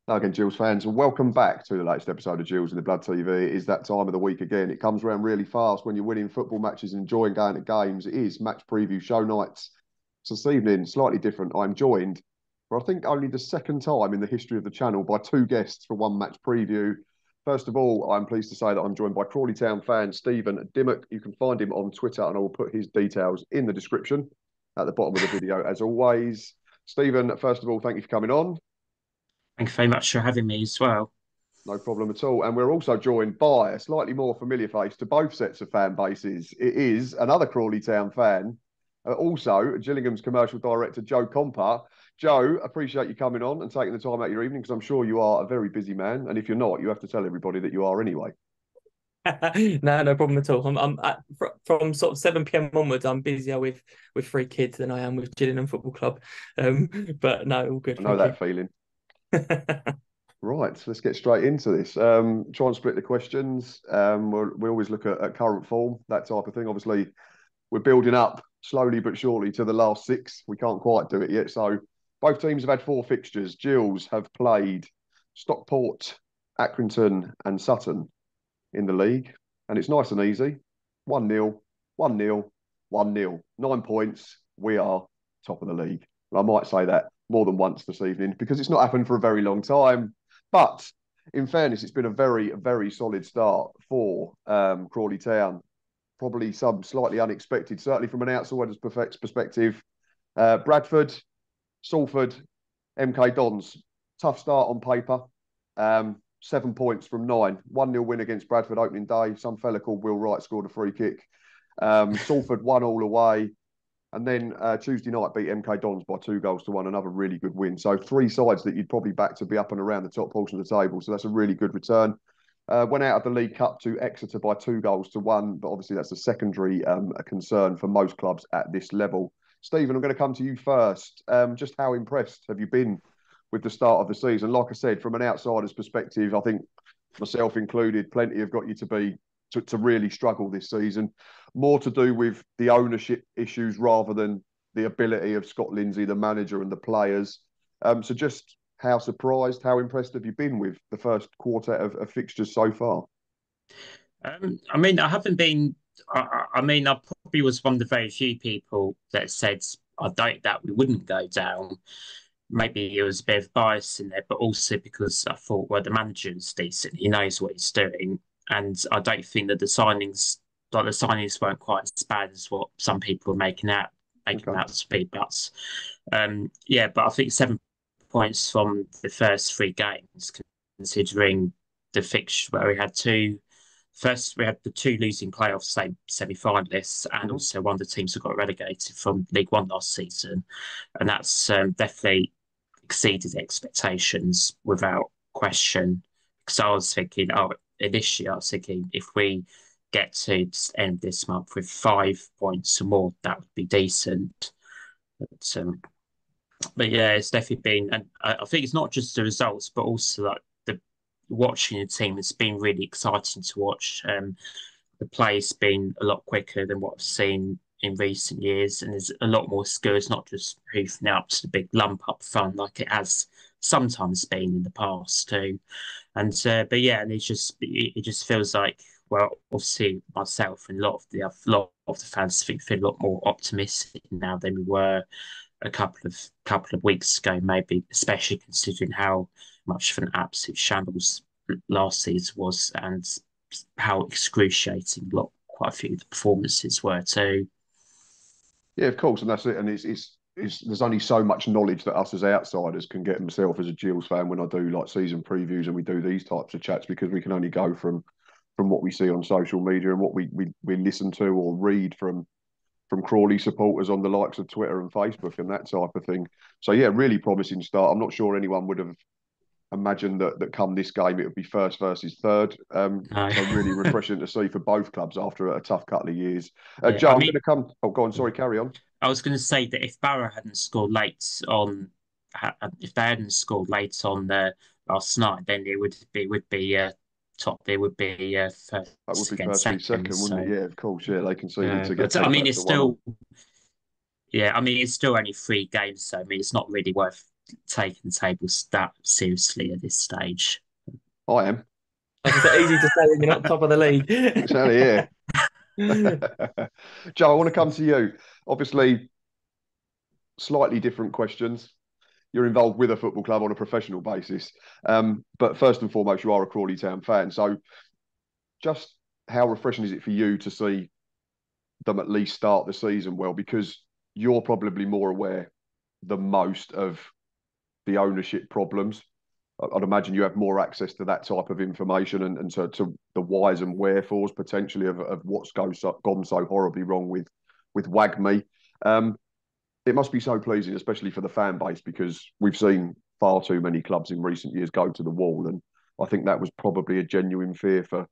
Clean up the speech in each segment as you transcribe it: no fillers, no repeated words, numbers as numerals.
Now again, Gills fans, and welcome back to the latest episode of Gills in the Blood TV. It is that time of the week again. It comes around really fast when you're winning football matches and enjoying going to games. It is match preview show nights. So this evening, slightly different. I'm joined for I think only the second time in the history of the channel by two guests for one match preview. First of all, I'm pleased to say that I'm joined by Crawley Town fan Stephen Dimmock. You can find him on Twitter, and I will put his details in the description at the bottom of the video, as always. Stephen, first of all, thank you for coming on. Thank you very much for having me as well. No problem at all. And we're also joined by a slightly more familiar face to both sets of fan bases. It is another Crawley Town fan, also Gillingham's commercial director, Joe Compa. Joe, appreciate you coming on and taking the time out of your evening because I'm sure you are a very busy man. And if you're not, you have to tell everybody that you are anyway. No problem at all. From sort of 7 p.m. onwards, I'm busier with three kids than I am with Gillingham Football Club. But no, all good. I know Thank you. that feeling. Right, so let's get straight into this. Try and split the questions. We always look at current form, that type of thing. Obviously, we're building up slowly but surely to the last six. We can't quite do it yet. So both teams have had four fixtures. Gills have played Stockport, Accrington, and Sutton in the league. And it's nice and easy. 1-0, 1-0, 1-0. 9 points. We are top of the league. And I might say that more than once this evening because it's not happened for a very long time. But in fairness, it's been a very, very solid start for Crawley Town. Probably some slightly unexpected, certainly from an outsider's perspective. Bradford, Salford, MK Dons. Tough start on paper. 7 points from 9. 1-0 win against Bradford opening day. Some fella called Will Wright scored a free kick. Salford 1-1 away. And then Tuesday night beat MK Dons by 2-1. Another really good win. So three sides that you'd probably back to be up and around the top portion of the table. So that's a really good return. Went out of the League Cup to Exeter by 2-1. But obviously that's a secondary concern for most clubs at this level. Stephen, I'm going to come to you first. Just how impressed have you been with the start of the season? Like I said, from an outsider's perspective, I think myself included, plenty have got you to really struggle this season. More to do with the ownership issues rather than the ability of Scott Lindsay, the manager, and the players. So just how surprised, how impressed have you been with the first quarter of fixtures so far? I haven't been. I probably was one of the very few people that said I doubt that we wouldn't go down. Maybe it was a bit of bias in there, but also because I thought, well, the manager's decent. He knows what he's doing. And I don't think that the signings weren't quite as bad as what some people were making Okay. out to be. But yeah, but I think 7 points from the first three games, considering the fixture where we had two. First, we had the two losing playoff semi-finalists, and Mm-hmm. also one of the teams who got relegated from League One last season, and that's definitely exceeded expectations without question. Because I was thinking, initially I was thinking if we get to end this month with 5 points or more, that would be decent. But yeah, it's definitely been, and I think it's not just the results, but also like the watching the team. It's been really exciting to watch. The play's been a lot quicker than what I've seen in recent years, and there's a lot more skill. It's not just hoofing out to the big lump up front like it has sometimes been in the past too. And but yeah, and it just feels like, well, obviously myself and a lot of the fans feel a lot more optimistic now than we were a couple of weeks ago, maybe, especially considering how much of an absolute shambles last season was and how excruciating quite a few of the performances were too. Yeah, of course, and that's it. And it's there's only so much knowledge that us as outsiders can get himself as a Gills fan when I do like season previews and we do these types of chats because we can only go from what we see on social media and what we listen to or read from Crawley supporters on the likes of Twitter and Facebook and that type of thing. So yeah, really promising start. I'm not sure anyone would have imagined that come this game it would be first versus third. No. So really refreshing to see for both clubs after a tough couple of years. Yeah, Joe, I I'm going to mean, come. Oh, go on. Sorry, carry on. I was going to say that if Barrow hadn't scored late on, if they hadn't scored late on last night, then it would be top. They would be That would first be against first v second. second, wouldn't it? So Yeah, of course. Yeah, they conceded to get but I mean, Peterborough it's to 1-1. still, yeah. I mean, it's still only three games, so I mean, it's not really worth taking the table that seriously at this stage. I am. I was gonna say, easy to say when you're not top of the league. Exactly, yeah. Joe, I want to come to you. Obviously, slightly different questions. You're involved with a football club on a professional basis. But first and foremost, you are a Crawley Town fan. So just how refreshing is it for you to see them at least start the season well? Because you're probably more aware than most of the ownership problems. I'd imagine you have more access to that type of information and to the whys and wherefores potentially of what's gone so horribly wrong with WAGME. It must be so pleasing, especially for the fan base, because we've seen far too many clubs in recent years go to the wall, and I think that was probably a genuine fear for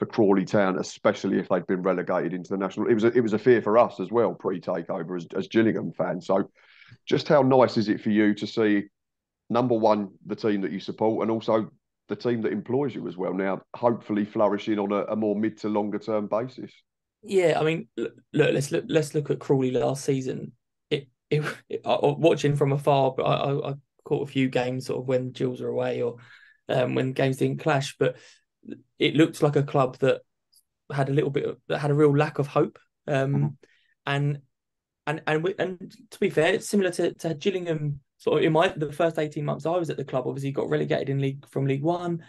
Crawley Town, especially if they'd been relegated into the national. It was a fear for us as well pre-takeover as Gillingham fans. So, just how nice is it for you to see, number one, the team that you support, and also the team that employs you as well now, hopefully flourishing on a more mid to longer term basis? Yeah, I mean, let's look at Crawley last season. Watching from afar, but I caught a few games sort of when Gills were away or when games didn't clash, but it looked like a club that had a real lack of hope. And to be fair, it's similar to Gillingham. Sort of in the first 18 months I was at the club, obviously got relegated from League One.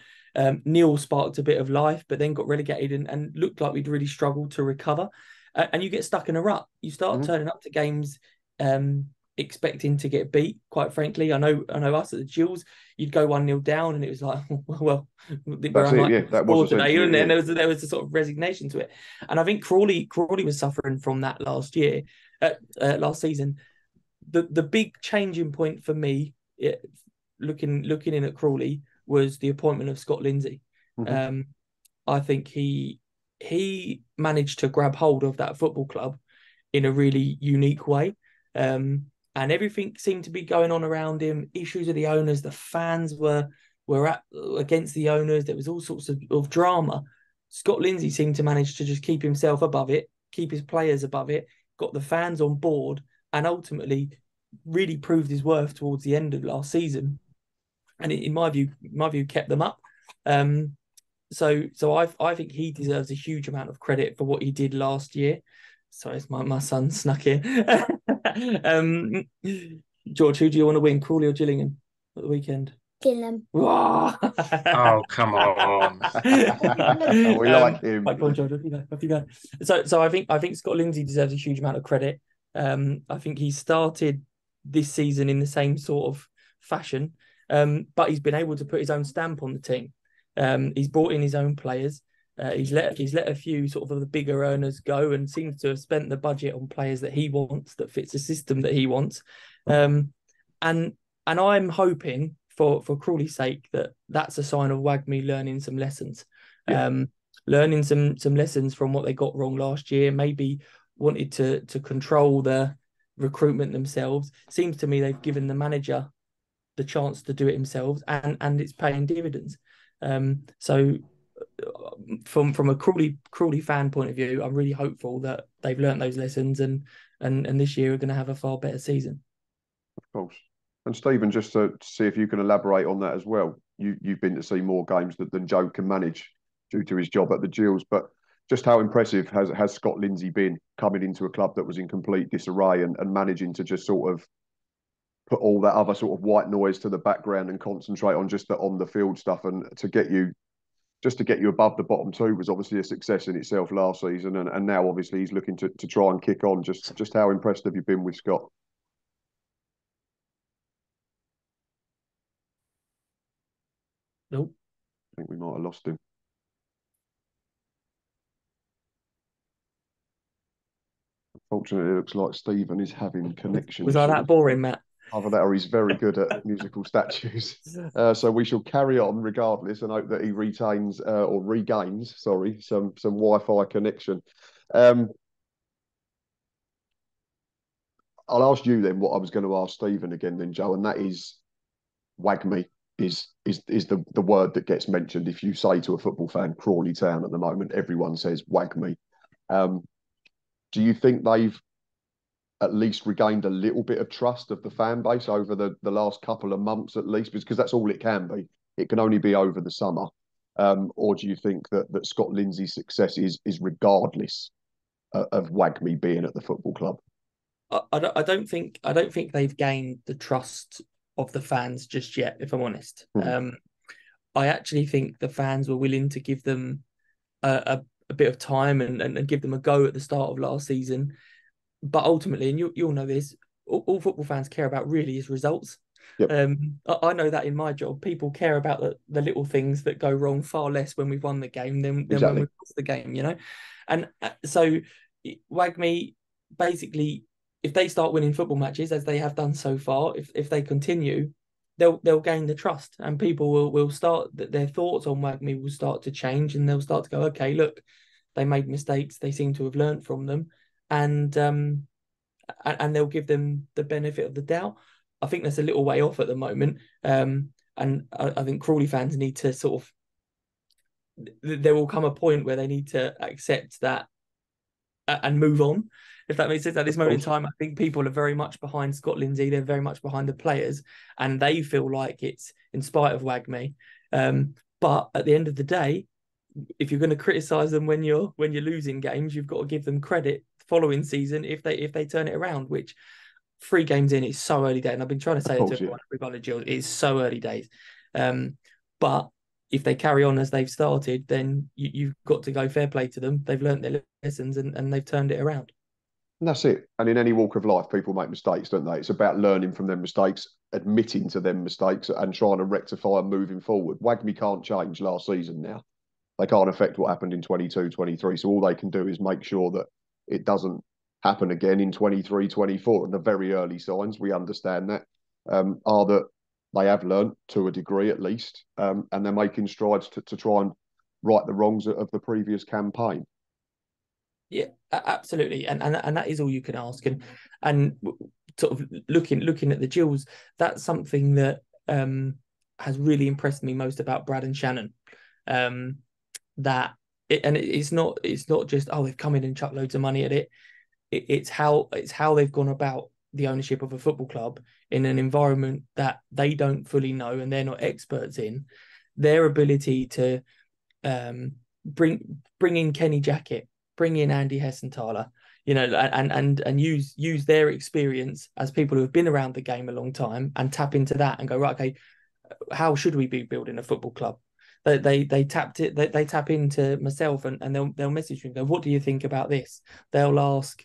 Neil sparked a bit of life, but then got relegated and looked like we'd really struggled to recover. And you get stuck in a rut. You start turning up to games expecting to get beat, quite frankly. I know us at the Gills, you'd go 1-0 down and it was like, well, we're unlikely to score today. And then there was a sort of resignation to it. And I think Crawley was suffering from that last season. The big changing point for me, looking in at Crawley, was the appointment of Scott Lindsay. I think he managed to grab hold of that football club in a really unique way. And everything seemed to be going on around him. Issues with the owners, the fans were against the owners. There was all sorts of drama. Scott Lindsay seemed to manage to just keep himself above it, keep his players above it, got the fans on board, and ultimately really proved his worth towards the end of last season. And in my view, kept them up. So I think he deserves a huge amount of credit for what he did last year. Sorry, it's my son snuck in. George, who do you want to win, Crawley or Gillingham at the weekend? Gillingham. Oh, come on. We like him. Right, go on, George. Off you go. So I think Scott Lindsay deserves a huge amount of credit. I think he started this season in the same sort of fashion, but he's been able to put his own stamp on the team. He's brought in his own players. He's let a few sort of the bigger earners go and seems to have spent the budget on players that he wants, that fits the system that he wants. And I'm hoping for Crawley's sake that that's a sign of WAGME learning some lessons. Learning some lessons from what they got wrong last year, maybe wanted to control the recruitment themselves. Seems to me they've given the manager the chance to do it themselves, and it's paying dividends. So from a Crawley fan point of view, I'm really hopeful that they've learnt those lessons and this year we're going to have a far better season. Of course. And Stephen, just to see if you can elaborate on that as well. You've been to see more games than Joe can manage due to his job at the Gills, but just how impressive has Scott Lindsay been coming into a club that was in complete disarray and managing to just sort of put all that other sort of white noise to the background and concentrate on just the on the field stuff, and to get you above the bottom two was obviously a success in itself last season, and now obviously he's looking to try and kick on. Just how impressed have you been with Scott? Nope. I think we might have lost him. Unfortunately, it looks like Stephen is having connection Was issues. I that boring, Matt? Either that or he's very good at musical statues. So we shall carry on regardless and hope that he retains or regains, sorry, some Wi-Fi connection. I'll ask you then what I was going to ask Stephen again then, Joe, and that is WAGME is the word that gets mentioned. If you say to a football fan, Crawley Town at the moment, everyone says WAGME. Do you think they've at least regained a little bit of trust of the fan base over the last couple of months at least, because that's all it can be. It can only be over the summer. Or do you think that Scott Lindsay's success is regardless of WAGMI being at the football club? I don't think they've gained the trust of the fans just yet, if I'm honest. I actually think the fans were willing to give them a bit of time and give them a go at the start of last season. But ultimately, and you'll know this, all football fans care about really is results. Yep. I know that in my job, people care about the little things that go wrong far less when we've won the game than when we've lost the game, you know? And so WAGMI, basically, if they start winning football matches, as they have done so far, if they continue, they'll gain the trust, and people will start, their thoughts on WAGMI will start to change, and they'll start to go, okay, look, they made mistakes, they seem to have learned from them, and they'll give them the benefit of the doubt. I think that's a little way off at the moment, and I think Crawley fans need to sort of, there will come a point where they need to accept that and move on, if that makes sense. At this moment in time, I think people are very much behind Scott Lindsay. They're very much behind the players, and they feel like it's in spite of WAGMI. But at the end of the day, if you're going to criticise them when you're losing games, you've got to give them credit the following season if they turn it around. Which 3 games in is so early days, and I've been trying to say it to everyone regarding Gills. It's so early days, but if they carry on as they've started, then you've got to go fair play to them. They've learnt their lessons and they've turned it around. And that's it. And in any walk of life, people make mistakes, don't they? It's about learning from their mistakes, admitting to them mistakes, and trying to rectify and moving forward. WAGMI can't change last season now. They can't affect what happened in 22, 23. So all they can do is make sure that it doesn't happen again in 23, 24. And the very early signs, we understand that, are that they have learned to a degree at least, and they're making strides to try and right the wrongs of the previous campaign. Yeah, absolutely, and that is all you can ask. And sort of looking at the Gills, that's something that has really impressed me most about Brad and Shannon. It's not just, oh, they've come in and chucked loads of money at it. It's how they've gone about the ownership of a football club in an environment that they don't fully know and they're not experts in. Their ability to bring in Kenny Jackett, bring in Andy Hessenthaler, you know, and use their experience as people who have been around the game a long time and tap into that and go, right, okay, how should we be building a football club? They tap into myself and they'll message me and go, what do you think about this? They'll ask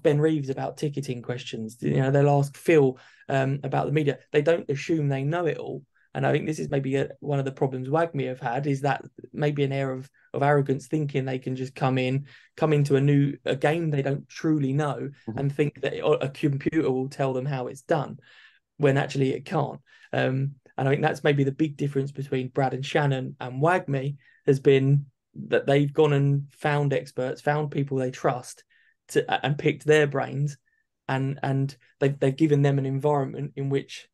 Ben Reeves about ticketing questions. You know, they'll ask Phil about the media. They don't assume they know it all. And I think this is maybe one of the problems WAGMI have had, is that maybe an air of arrogance, thinking they can just come into a game they don't truly know and think that a computer will tell them how it's done, when actually it can't. And I think that's maybe the big difference between Brad and Shannon and WAGMI, has been that they've gone and found experts, found people they trust, and picked their brains, and they've given them an environment in which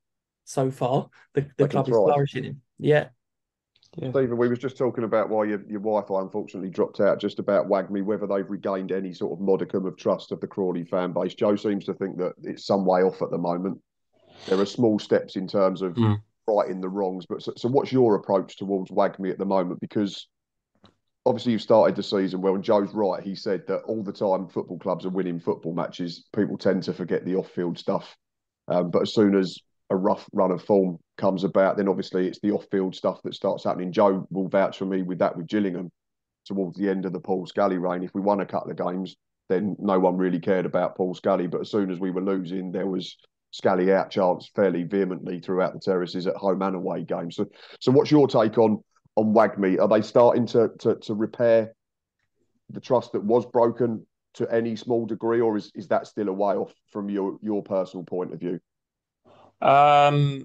so far the club is flourishing in. Yeah. Stephen, we was just talking about why your Wi-Fi unfortunately dropped out, just about WAGMI, whether they've regained any sort of modicum of trust of the Crawley fan base. Joe seems to think that it's some way off at the moment. There are small steps in terms of righting the wrongs, but so what's your approach towards WAGMI at the moment? Because obviously you've started the season well, and Joe's right. He said that all the time football clubs are winning football matches, people tend to forget the off-field stuff. But as soon as a rough run of form comes about, then obviously it's the off-field stuff that starts happening. Joe will vouch for me with that with Gillingham towards the end of the Paul Scally reign. If we won a couple of games, then no one really cared about Paul Scally. But as soon as we were losing, there was Scally out chants fairly vehemently throughout the terraces at home and away games. So what's your take on WAGMI? Are they starting to repair the trust that was broken to any small degree, or is that still a way off from your personal point of view? No,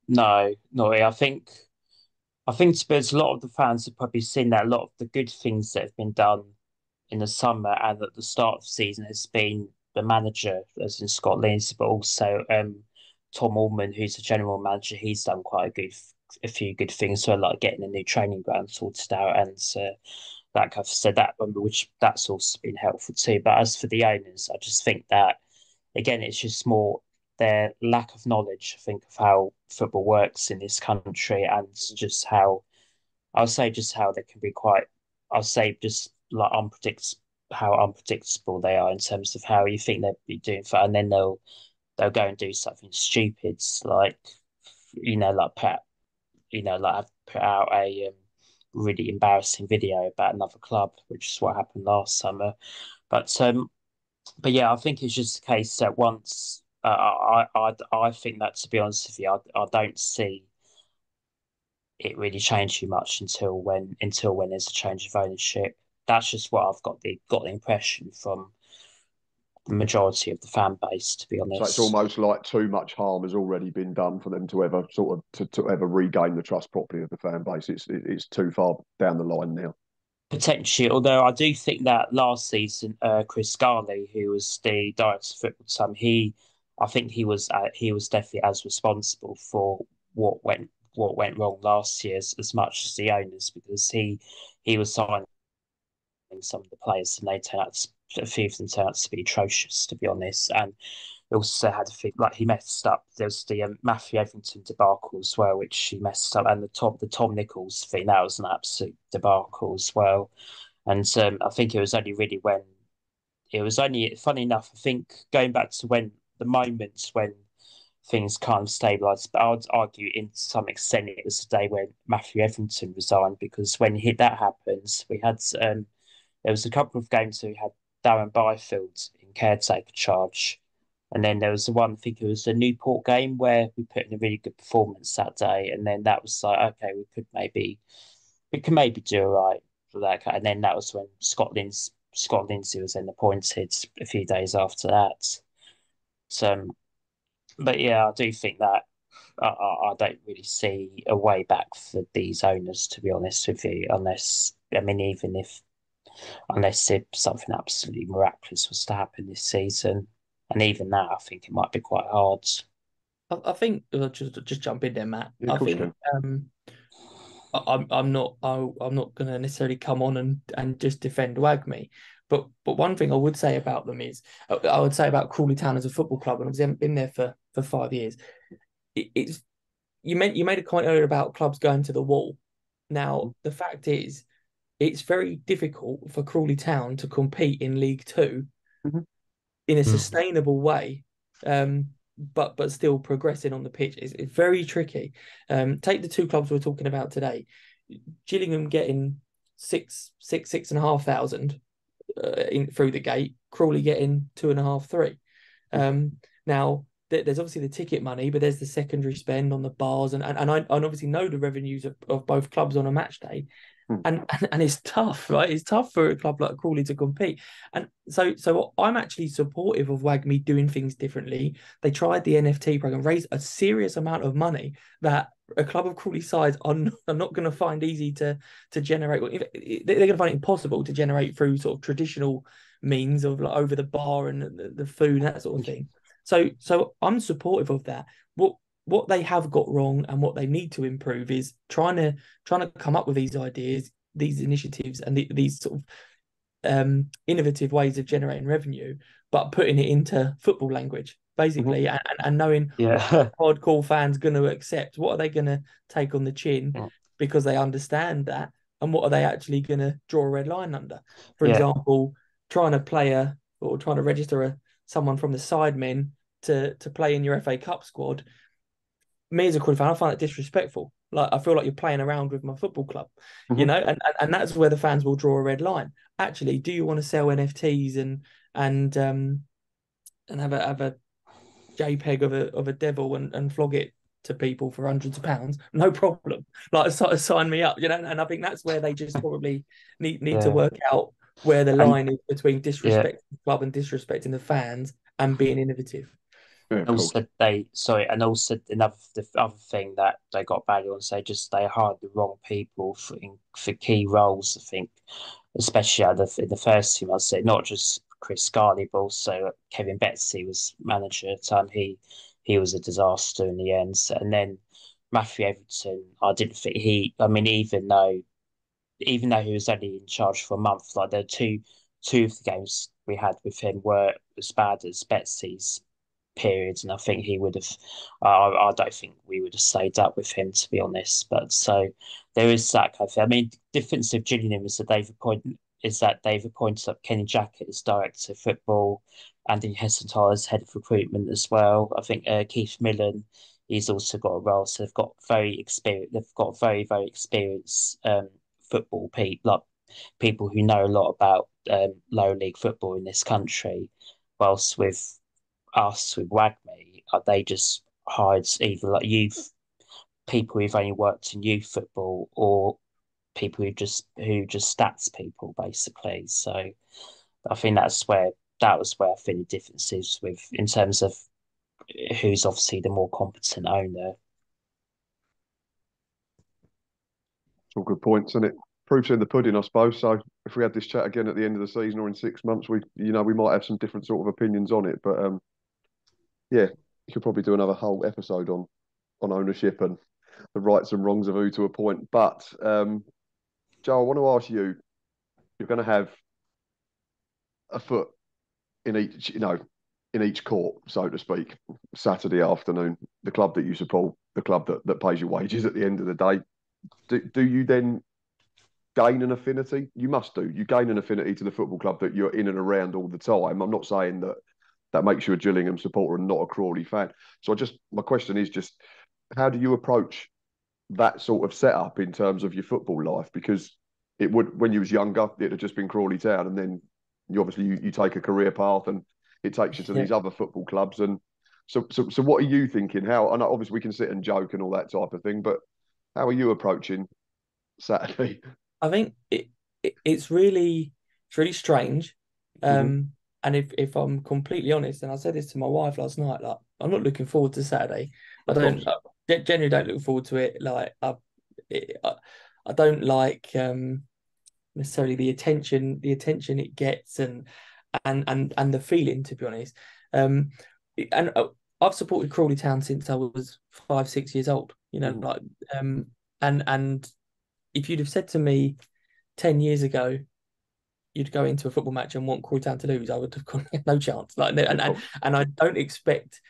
not really. I think there's a lot of the fans have probably seen that a lot of the good things that have been done in the summer and at the start of the season has been the manager, as in Scott Lindsay, but also Tom Allman, who's the general manager. He's done quite a few good things, so like getting a new training ground sorted out and like I've said that, which that's also been helpful too. But as for the owners, I just think that again, it's just more their lack of knowledge, I think, of how football works in this country, and just how I'll say just how they can be quite, I'll say just like unpredictable, how unpredictable they are in terms of how you think they'll be doing for, and then they'll go and do something stupid, like like like I've put out a really embarrassing video about another club, which is what happened last summer. But but yeah, I think it's just a case that once I think that, to be honest with you, I don't see it really changing much until when there's a change of ownership. That's just what I've got the impression from the majority of the fan base, to be So it's honest. almost like too much harm has already been done for them to ever sort of to ever regain the trust properly of the fan base. It's too far down the line now. Potentially, although I do think that last season, Chris Scarley, who was the director of football time, I think he was definitely as responsible for what went wrong last year as much as the owners, because he was signing some of the players, and a few of them turned out to be atrocious, to be honest. And we also had a few, like he messed up. There was the Matthew Etherington debacle as well, which he messed up, and the Tom Nichols thing, that was an absolute debacle as well. And I think it was only funny enough. I think going back to when the moments when things kind of stabilised, but I would argue in some extent it was the day when Matthew Etherington resigned, because when that happens, we had there was a couple of games where we had Darren Byfield in caretaker charge. And then there was the one, I think it was the Newport game, where we put in a really good performance that day. And then that was like, okay, we can maybe do all right for that. And then that was when Scott Lindsay was then appointed a few days after that. So, but yeah, I do think that I don't really see a way back for these owners, to be honest with you, unless if something absolutely miraculous was to happen this season. And even that, I think it might be quite hard. I think just jump in there, Matt. Yeah, of I course you think can. I'm not going to necessarily come on and just defend WAGMI, but one thing I would say about them is I would say about Crawley Town as a football club, and obviously I haven't been there for 5 years. It's you made a comment earlier about clubs going to the wall. Now the fact is, it's very difficult for Crawley Town to compete in League Two Mhm. in a Mm. sustainable way, but still progressing on the pitch. It's very tricky. Take the two clubs we're talking about today. Gillingham getting six and a half thousand in through the gate. Crawley getting 2.5, 3. Now there's obviously the ticket money, but there's the secondary spend on the bars, and I obviously know the revenues of both clubs on a match day. And it's tough, right? It's tough for a club like Crawley to compete. And so I'm actually supportive of WAGMI doing things differently. They tried the NFT program, raised a serious amount of money that a club of Crawley size are not going to find easy to generate. They're going to find it impossible to generate through sort of traditional means of like over the bar and the food, that sort of thing. So I'm supportive of that. What they have got wrong and what they need to improve is trying to come up with these ideas, these initiatives, and these sort of innovative ways of generating revenue, but putting it into football language, basically, Mm-hmm. and knowing Yeah. what hardcore fans going to accept, what are they going to take on the chin because they understand that, and what are they actually going to draw a red line under. For Yeah. example, trying to register someone from the sidemen to play in your FA Cup squad. Me as a Crawley fan, I find it disrespectful. Like I feel like you're playing around with my football club, Mm-hmm. and that's where the fans will draw a red line. Actually, do you want to sell NFTs and have a JPEG of a devil and flog it to people for hundreds of pounds? No problem. Like sign me up, And I think that's where they just probably need to Yeah. work out where the And line is between yeah. disrespecting the club and disrespecting the fans and being innovative. Yeah, And of course. also the other thing that they got value on, so they hired the wrong people for key roles. I think, especially in the first team, I'd say not just Chris Scarley, but also Kevin Betsy was manager at the time. He was a disaster in the end. And then Matthew Everton, I didn't think I mean, even though even though he was only in charge for a month, like the two of the games we had with him were as bad as Betsy's periods, and I think he would have. I don't think we would have stayed up with him, to be honest. But so there is that kind of thing. I mean, the difference of Gillingham is that they've appointed up Kenny Jackett as director of football, Andy Hessenthal as head of recruitment as well. I think Keith Millen, he's also got a role. So they've got very experienced. They've got very experienced football people, like people who know a lot about lower league football in this country. Whilst with us with WAGMI, they just hired either like youth people who've only worked in youth football or people who just stats people basically. So I think that was where I think the difference is with in terms of who's obviously the more competent owner. It's all good points, isn't it? Proof's in the pudding, I suppose. So if we had this chat again at the end of the season or in 6 months, we might have some different sort of opinions on it. But yeah, you could probably do another whole episode on ownership and the rights and wrongs of who to appoint. But Joe, I want to ask you, you're going to have a foot in each court, so to speak, Saturday afternoon, the club that you support, the club that pays your wages at the end of the day. Do you then gain an affinity? You must do. You gain an affinity to the football club that you're in and around all the time. I'm not saying that makes you a Gillingham supporter and not a Crawley fan. So my question is just, how do you approach that sort of setup in terms of your football life? Because it would, when you was younger, it had just been Crawley Town, and then you take a career path and it takes you to these other football clubs. And so what are you thinking? How? I know obviously we can sit and joke and all that type of thing, but how are you approaching Saturday? I think it's really strange. And if I'm completely honest, and I said this to my wife last night, like I'm not looking forward to Saturday. I generally don't look forward to it. Like I don't like necessarily the attention it gets and the feeling, to be honest. And I've supported Crawley Town since I was 5-6 years old. Like and if you'd have said to me 10 years ago you'd go into a football match and want Crawley Town to lose, I would have gone, no chance. Like, and I don't expect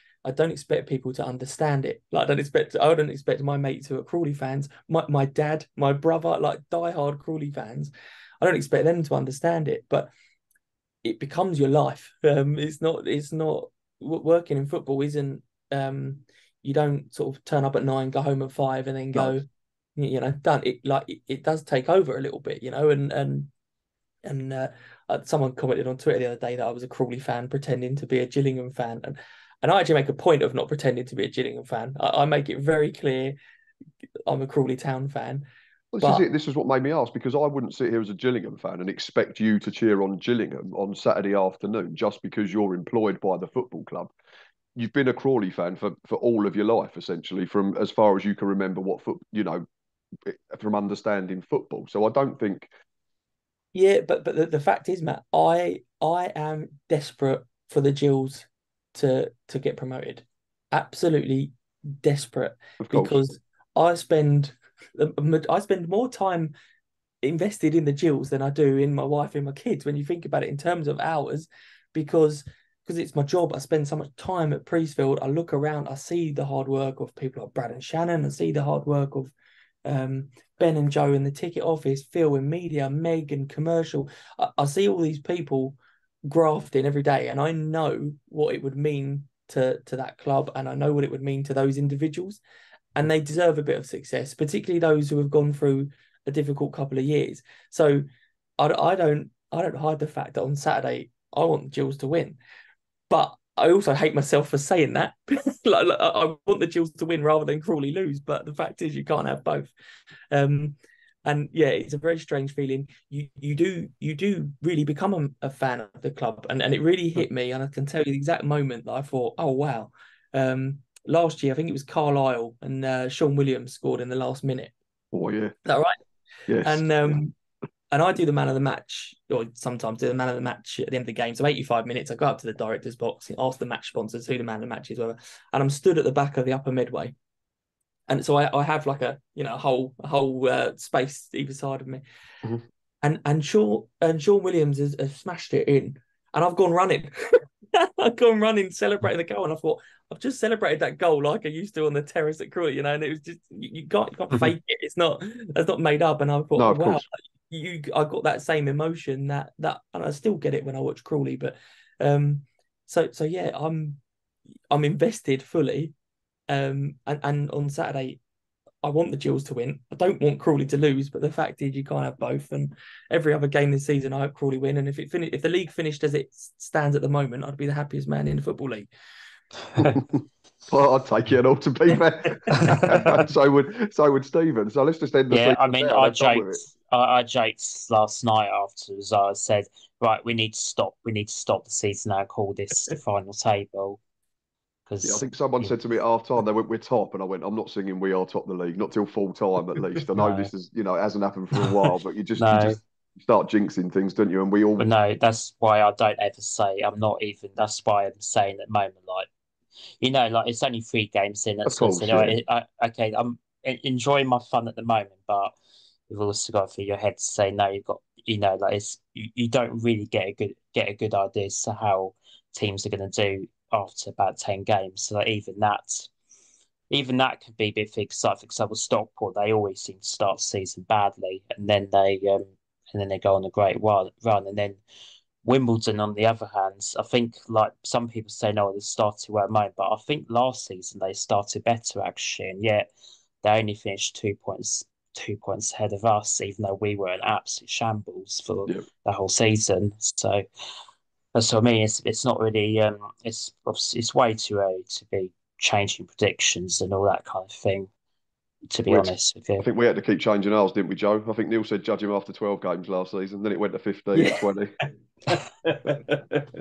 people to understand it. Like, I don't expect my mates who are Crawley fans, my dad, my brother, like diehard Crawley fans, I don't expect them to understand it. But it becomes your life. It's not working in football isn't. You don't sort of turn up at 9, go home at 5, and then go, done. It does take over a little bit, and someone commented on Twitter the other day that I was a Crawley fan pretending to be a Gillingham fan, and I actually make a point of not pretending to be a Gillingham fan. I make it very clear I'm a Crawley Town fan. Well, this is it. This is what made me ask, because I wouldn't sit here as a Gillingham fan and expect you to cheer on Gillingham on Saturday afternoon just because you're employed by the football club. You've been a Crawley fan for all of your life, essentially, from as far as you can remember from understanding football. So I don't think. Yeah, but the fact is, Matt, I am desperate for the Gills to get promoted. Absolutely desperate. Of course. Because I spend more time invested in the Gills than I do in my wife and my kids, when you think about it in terms of hours, because it's my job. I spend so much time at Priestfield. I look around, I see the hard work of people like Brad and Shannon, I see the hard work of Ben and Joe in the ticket office, Phil in media, Meg in commercial. I see all these people grafting every day, and I know what it would mean to that club, and I know what it would mean to those individuals, and they deserve a bit of success, particularly those who have gone through a difficult couple of years. So I don't hide the fact that on Saturday I want the Gills to win, but I also hate myself for saying that. like, I want the Gills to win rather than Crawley lose, but the fact is you can't have both. And yeah, it's a very strange feeling. You do really become a fan of the club, and it really hit me. And I can tell you the exact moment that I thought, oh wow. Last year I think it was Carlisle, and Sean Williams scored in the last minute. Oh yeah, is that right? Yes. And I do the man of the match, or sometimes do the man of the match at the end of the game. So 85 minutes, I go up to the director's box, ask the match sponsors who the man of the match is, whatever. And I'm stood at the back of the upper midway. And so I have like a a whole space either side of me. Mhm. And Sean Williams has smashed it in, and I've gone running. I've gone running, celebrating the goal, and I thought I've just celebrated that goal like I used to on the terrace at Crawley, and it was just you can't fake it. That's not made up. And I thought, No, of wow, course. I got that same emotion that, and I still get it when I watch Crawley. But so yeah, I'm invested fully. And on Saturday, I want the Gills to win. I don't want Crawley to lose, but the fact is you can't have both. And every other game this season, I hope Crawley win. And if the league finished as it stands at the moment, I'd be the happiest man in the Football League. Well, I'd take it all, to be fair. So would Stephen. So let's just end the Yeah, season I mean, there and have done with it. I joked last night afterwards. I said, right, we need to stop. We need to stop the season now and call this the final table. Yeah, I Because think someone said to me at half time, they went, "We're top," and I went, "I'm not singing we are top the league, not till full time at least." I know no, this is, it hasn't happened for a while, but you no, just start jinxing things, don't you? And we all, but no, that's why I don't ever say I'm not even. That's why I'm saying at the moment, like like it's only 3 games in. of That's what I course, said. yeah. Okay, I'm enjoying my fun at the moment, but you've also got through your head to say no. You've got like you don't really get a good idea as to how teams are going to do after about 10 games. So like, even that could be a bit fixed. Like for example, Stockport, they always seem to start the season badly, and then they go on a great run, and then Wimbledon, on the other hand, I think like some people say no, they started well made, but I think last season they started better actually, and yet they only finished 2 points ahead of us, even though we were an absolute shambles for Yeah. the whole season. So that's what I mean. It's not really it's obviously it's way too early to be changing predictions and all that kind of thing. To be We had, honest with I you. think we had to keep changing ours, didn't we, Joe? I think Neil said judge him after 12 games last season. Then it went to 15 Yeah. and 20.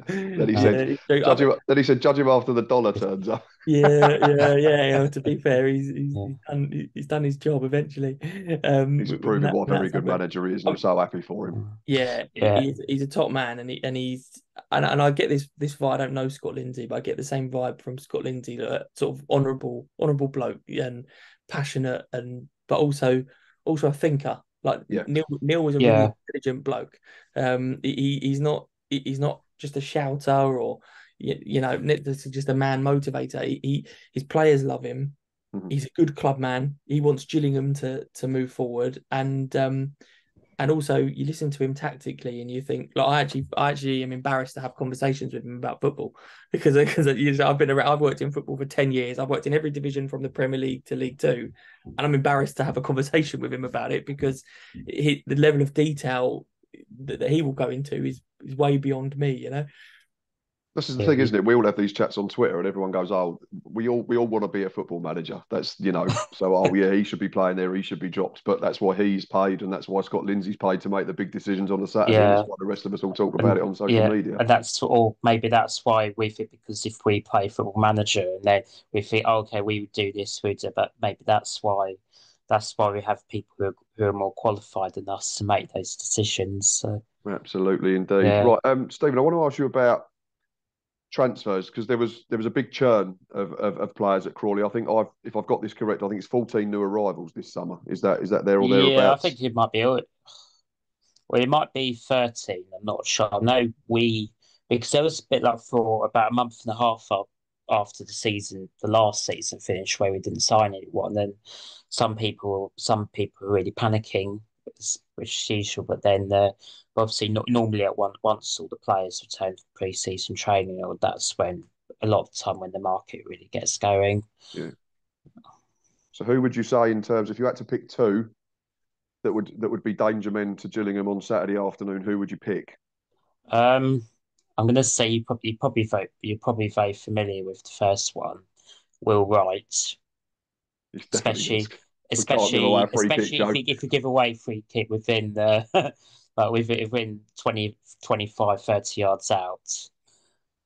Then he Yeah, said Then he said judge him after the dollar turns up. yeah. To be fair, Yeah. he's done his job eventually. He's When proving what a very that's good happened. manager he is, and I'm so happy for him. Yeah, Yeah. he's a top man, and I get this vibe. I don't know Scott Lindsay, but I get the same vibe from Scott Lindsay, that sort of honourable bloke and passionate, but also a thinker. Like Yeah. Neil was a really Yeah. intelligent bloke. He's not just a shouter or this is just a man motivator. His players love him. Mhm. He's a good club man. He wants Gillingham to move forward, and also you listen to him tactically and you think, like, I actually am embarrassed to have conversations with him about football because I've worked in football for 10 years. I've worked in every division from the Premier League to League Two, and I'm embarrassed to have a conversation with him about it because the level of detail that he will go into is way beyond me. This is the Yeah. thing, isn't it? We all have these chats on Twitter, and everyone goes, "Oh, we all want to be a football manager." That's so oh yeah, he should be playing there, he should be dropped. But that's why he's paid, and that's why Scott Lindsay's paid to make the big decisions on the Saturday. And Yeah. that's why the rest of us all talk about And it on social yeah, media. and maybe that's why we think, because if we play Football Manager and then we think, oh, okay, we would do this, we do, but maybe that's why we have people who are more qualified than us to make those decisions. So Absolutely, indeed. yeah, Right, Stephen, I want to ask you about transfers because there was a big churn of players at Crawley. I think if I've got this correct, I think it's 14 new arrivals this summer. Is that there or yeah, I thereabouts? think it might be. Well, it might be 13. I'm not sure. I know because there was a bit like for about a month and a half up after the last season finished, where we didn't sign anyone. And then some people were really panicking, which is usual. But then, obviously, not normally once all the players return from pre-season training, or that's when a lot of the time when the market really gets going. Yeah. So who would you say in terms, if you had to pick two that would be danger men to Gillingham on Saturday afternoon, who would you pick? Um, I'm going to say you're probably very familiar with the first one, Will Wright, It's definitely especially this. We can't give away a especially free kick, especially if Joe. you give away free kick within the like within 20, 25, 30 yards out,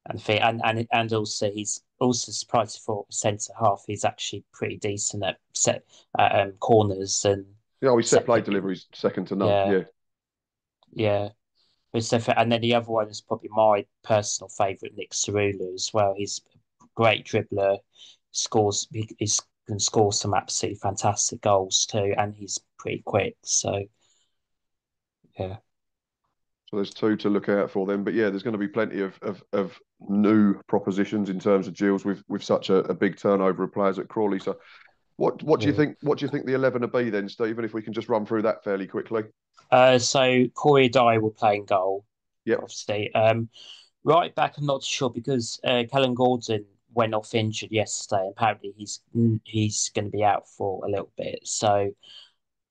and also he's also surprised for centre half. He's actually pretty decent at corners and Yeah, his set play set. delivery is second to none. Yeah, Yeah. yeah. And then the other one is probably my personal favourite, Nick Cerula as well. He's a great dribbler, scores. He's can score some absolutely fantastic goals too, and he's pretty quick. So yeah. So there's two to look out for them. But yeah, there's going to be plenty of new propositions in terms of Gills with such a big turnover of players at Crawley. So what do you think? What do you think the 11 will be then, Stephen? If we can just run through that fairly quickly. So Corey Dye will play in goal. Yep. Obviously. Right back, I'm not sure because Callum Gordon went off injured yesterday. Apparently, he's going to be out for a little bit. So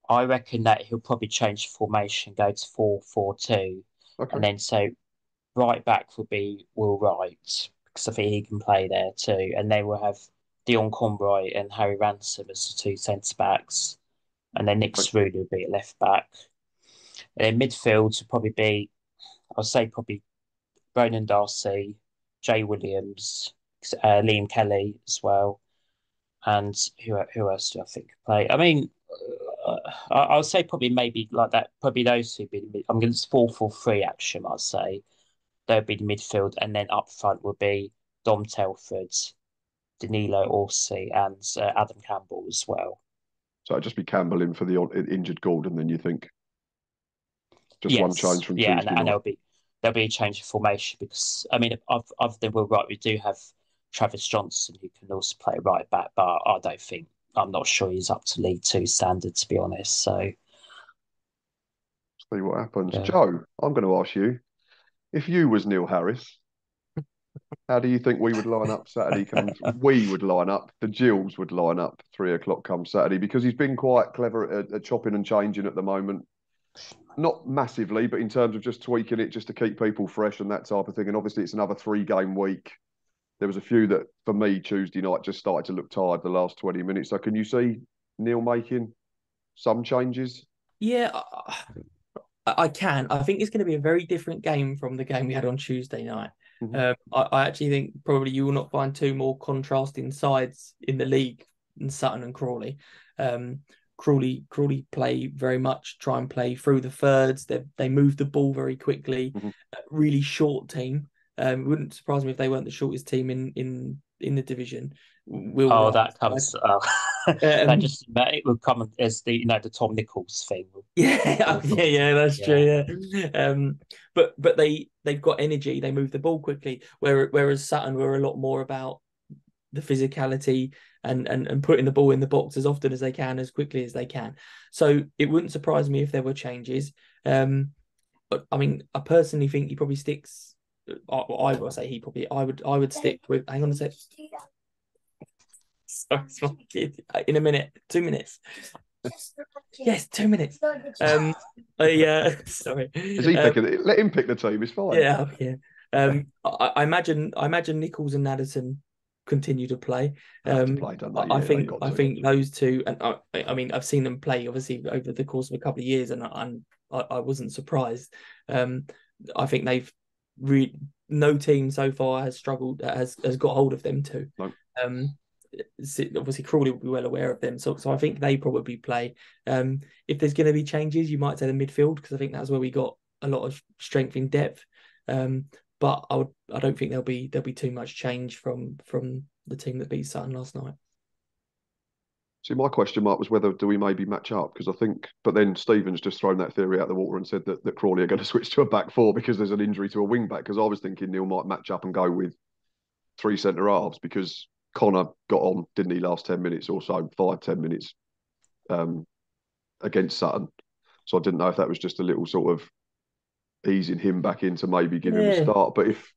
I reckon that he'll probably change the formation, go to 4-4-2, Okay. and then so right back will be Will Wright because I think he can play there too, and then we'll have Dion Conroy and Harry Ransom as the two centre backs, and then Nick Cerudo will be at left back. And then midfield will probably be, I'll say probably Ronan Darcy, Jay Williams, Liam Kelly as well, and who else do I think play? I mean, I'll say probably maybe like that. Probably those two be. I'm going to 4-4-3 action. I'll say they'll be the midfield, and then up front will be Dom Telford, Danilo Orsi, and Adam Campbell as well. So it'd just be Campbell in for the injured Gordon. Then you think just one change from Tuesday night. And there'll be a change of formation because I mean, other than Will Wright, we do have Travis Johnson who can also play right back, but I'm not sure he's up to League Two standard to be honest. So see what happens. Yeah. Joe, I'm going to ask you, if you was Neil Harris, how do you think we would line up Saturday? We would line up, the Gills would line up 3 o'clock come Saturday, because he's been quite clever at chopping and changing at the moment. Not massively, but in terms of just tweaking it just to keep people fresh and that type of thing. And obviously it's another 3-game week. There was a few that, for me, Tuesday night just started to look tired the last 20 minutes. So can you see Neil making some changes? Yeah, I can. I think it's going to be a very different game from the game we had on Tuesday night. Mm-hmm. I actually think probably you will not find two more contrasting sides in the league than Sutton and Crawley. Crawley play very much, try and play through the thirds. They move the ball very quickly. Mm-hmm. Really short team. It wouldn't surprise me if they weren't the shortest team in the division. That comes. It will come as the the Tom Nichols thing. Yeah, that's true. Yeah, but they've got energy. They move the ball quickly. Whereas Sutton were a lot more about the physicality and putting the ball in the box as often as they can, as quickly as they can. So it wouldn't surprise me if there were changes. But I mean, I personally think he probably sticks. I will say he probably. I would stick with. Hang on a sec. Sorry, it's my kid. In a minute, 2 minutes. Yes, 2 minutes. Sorry. Is he picking it? Let him pick the team. It's fine. Yeah. I imagine Nichols and Naderton continue to play. I think those two, and I mean, I've seen them play obviously over the course of a couple of years, and I wasn't surprised. I think they've no team so far has struggled has got hold of them too. No. Obviously Crawley will be well aware of them, so I think they probably play. If there's going to be changes, you might say the midfield, because I think that's where we got a lot of strength in depth. But I don't think there'll be too much change from the team that beat Sutton last night. See, my question mark was whether do we maybe match up, because I think, but then Stephen's just thrown that theory out the water and said that Crawley are going to switch to a back four because there's an injury to a wing back. Because I was thinking Neil might match up and go with 3 centre halves, because Connor got on, didn't he, last 10 minutes or so, 5-10 minutes against Sutton. So I didn't know if that was just a little sort of easing him back in to maybe give him a start. But if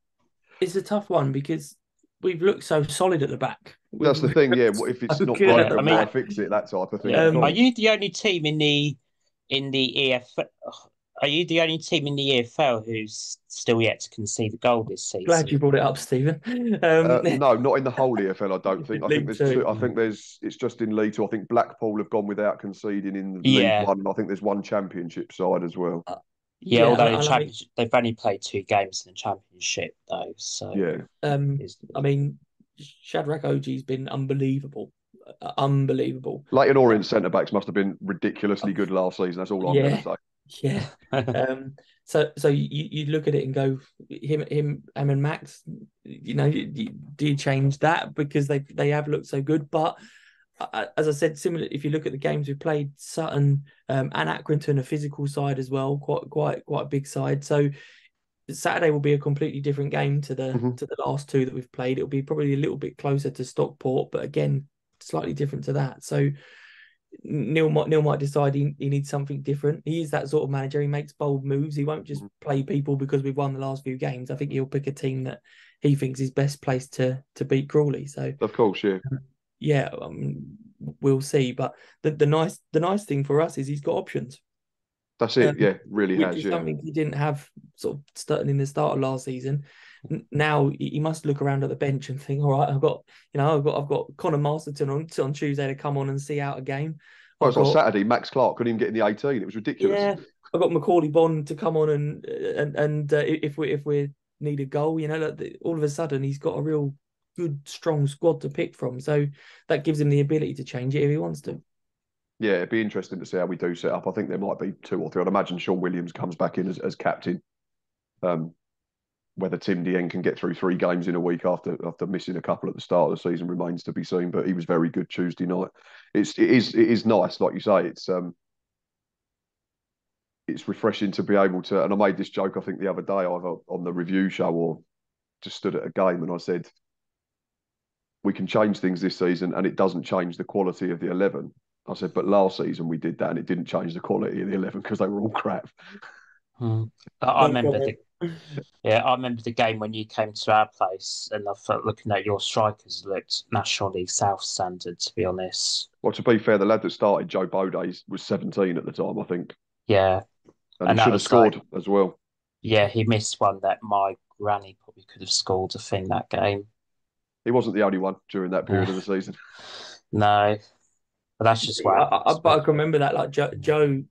it's a tough one, because we've looked so solid at the back. That's the thing, yeah. What if it's not broken? Why fix it? That type of thing. Are you the only team in the EFL? Are you the only team in the EFL who's still yet to concede a goal this season? Glad you brought it up, Stephen. No, not in the whole EFL. I don't think. I think there's two. I think it's just in League Two. I think Blackpool have gone without conceding in League One. I think there's one Championship side as well. Although they've only played 2 games in the Championship though. So yeah. I mean, Shadrach Oji's been unbelievable. Leighton Orient centre backs must have been ridiculously good last season. That's all I'm going to say. Yeah. So you look at it and go, him and Max, do you change that because they have looked so good? But as I said, similar. If you look at the games we played, Sutton and Accrington, a physical side as well, quite a big side. So Saturday will be a completely different game to the last two that we've played. It'll be probably a little bit closer to Stockport, but again, slightly different to that. So Neil might decide he needs something different. He is that sort of manager. He makes bold moves. He won't just play people because we've won the last few games. I think he'll pick a team that he thinks is best placed to beat Crawley. So of course, yeah. Yeah, we'll see. But the nice thing for us is he's got options. That's it. Yeah, really which has. is Yeah, something he didn't have sort of starting in the start of last season. Now he must look around at the bench and think, all right, I've got Connor Masterton on Tuesday to come on and see out a game. well, it's on Saturday. Max Clark couldn't even get in the 18. It was ridiculous. Yeah, I've got Macaulay Bond to come on and if we need a goal, all of a sudden he's got a real good, strong squad to pick from. So that gives him the ability to change it if he wants to. Yeah, it'd be interesting to see how we do set up. I think there might be 2 or 3. I'd imagine Sean Williams comes back in as captain. Whether Tim Dien can get through 3 games in a week after missing a couple at the start of the season remains to be seen. But he was very good Tuesday night. It is nice, like you say. It's refreshing to be able to. And I made this joke, I think, the other day, either on the review show or just stood at a game, and I said, we can change things this season, and it doesn't change the quality of the 11. I said, but last season we did that, and it didn't change the quality of the 11 because they were all crap. I remember the game when you came to our place, and I felt looking at your strikers looked National League South standard, to be honest. Well, to be fair, the lad that started, Joe Bode, was 17 at the time, I think. Yeah, and he should have scored as well. Yeah, he missed one that my granny probably could have scored, I think, that game. He wasn't the only one during that period of the season. No, but that's just what happens. But I can remember that, like Joe,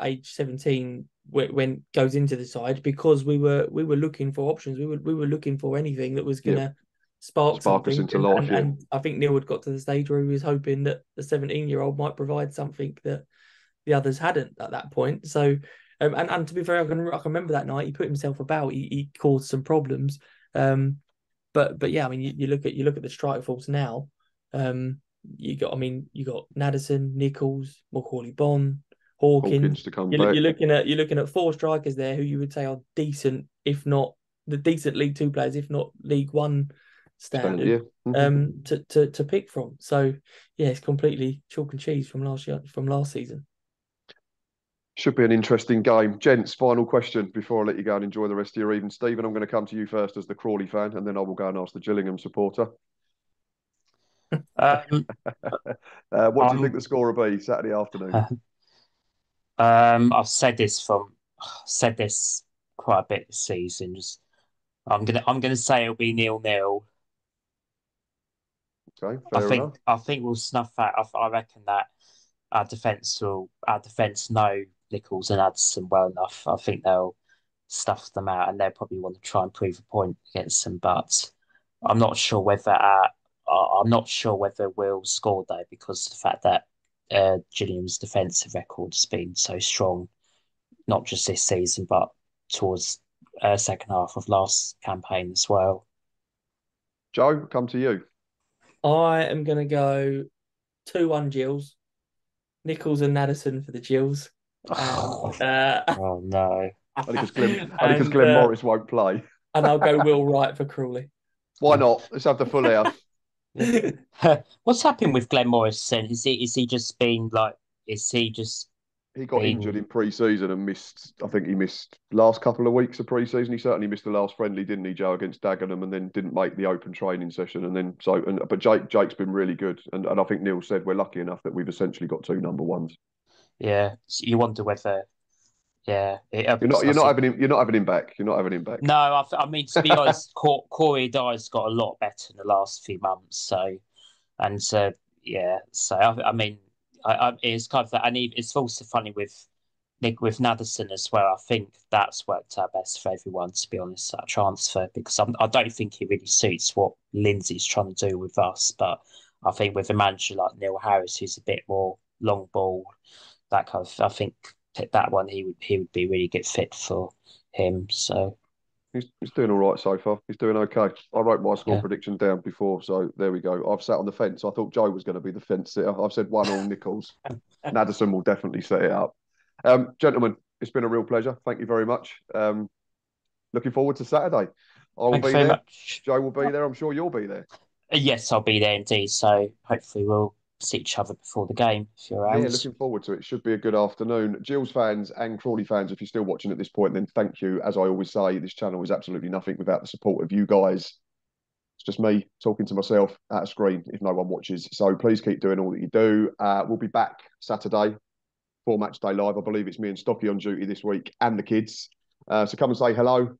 age 17, when goes into the side because we were looking for options. We were looking for anything that was going to spark something us into life. And I think Neil had got to the stage where he was hoping that the 17-year-old might provide something that the others hadn't at that point. So, and to be fair, I can remember that night he put himself about. He caused some problems. But yeah, I mean, you look at the strike force now. You got Nadesan, Nichols, Macaulay Bond, Hawkins to come back. You're looking at 4 strikers there who you would say are decent, if not the decent League Two players, if not League One standard, to pick from. So yeah, it's completely chalk and cheese from last season. Should be an interesting game. Gents, final question before I let you go and enjoy the rest of your evening. Stephen, I'm going to come to you first as the Crawley fan, and then I will go and ask the Gillingham supporter. What do you think the score will be Saturday afternoon? I've said this quite a bit this season. I'm gonna say it'll be 0-0. Okay, fair enough. I think we'll snuff that. I reckon that our defence know Nichols and Addison well enough. I think they'll stuff them out, and they'll probably want to try and prove a point against them. But I'm not sure whether we'll score though, because of the fact that Gilliam's defensive record has been so strong, not just this season, but towards second half of last campaign as well. Joe, come to you. I am going to go 2-1 Gills. Nichols and Nadesan for the Gills. Oh no! Only because Glenn Morris won't play. And I'll go Will Wright for Crawley. Why not? Let's have the full house. What's happened with Glenn Morris then? Is he just been like? Is he just? He got injured in pre-season and missed. I think he missed last couple of weeks of pre-season. He certainly missed the last friendly, didn't he, Joe, against Dagenham, and then didn't make the open training session. And then but Jake's been really good, and I think Neil said we're lucky enough that we've essentially got 2 number ones. Yeah, so you wonder whether. Yeah, you're not having him back. You're not having him back. No, I mean, to be honest, Corey Dyer's got a lot better in the last few months. So I mean, it's kind of that, and it's also funny with Nadesan as well. I think that's worked out best for everyone, to be honest, that transfer, because I don't think he really suits what Lindsay's trying to do with us. But I think with a manager like Neil Harris, who's a bit more long ball, that kind of, I think that one he would be really good fit for him. So He's doing all right so far. He's doing okay. I wrote my score Yeah. prediction down before, so there we go. I've sat on the fence. I thought Joe was going to be the fence sitter. I've said 1-1 Nichols. Maddison will definitely set it up. Gentlemen, it's been a real pleasure. Thank you very much. Looking forward to Saturday. I will Thanks be very there. much. Joe will be there. I'm sure you'll be there. Yes, I'll be there indeed. So hopefully we'll see each other before the game if you're Yeah, around. looking forward to it. Should be a good afternoon. Gills fans and Crawley fans, if you're still watching at this point, then thank you. As I always say, this channel is absolutely nothing without the support of you guys. It's just me talking to myself at a screen if no one watches. So please keep doing all that you do. We'll be back Saturday for Match Day Live. I believe it's me and Stocky on duty this week and the kids. So come and say hello.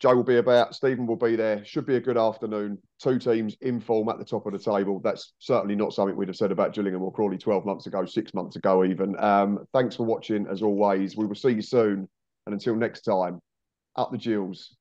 Joe will be about, Stephen will be there. Should be a good afternoon. Two teams in form at the top of the table. That's certainly not something we'd have said about Gillingham or Crawley 12 months ago, 6 months ago even. Thanks for watching as always. We will see you soon. And until next time, up the Gills.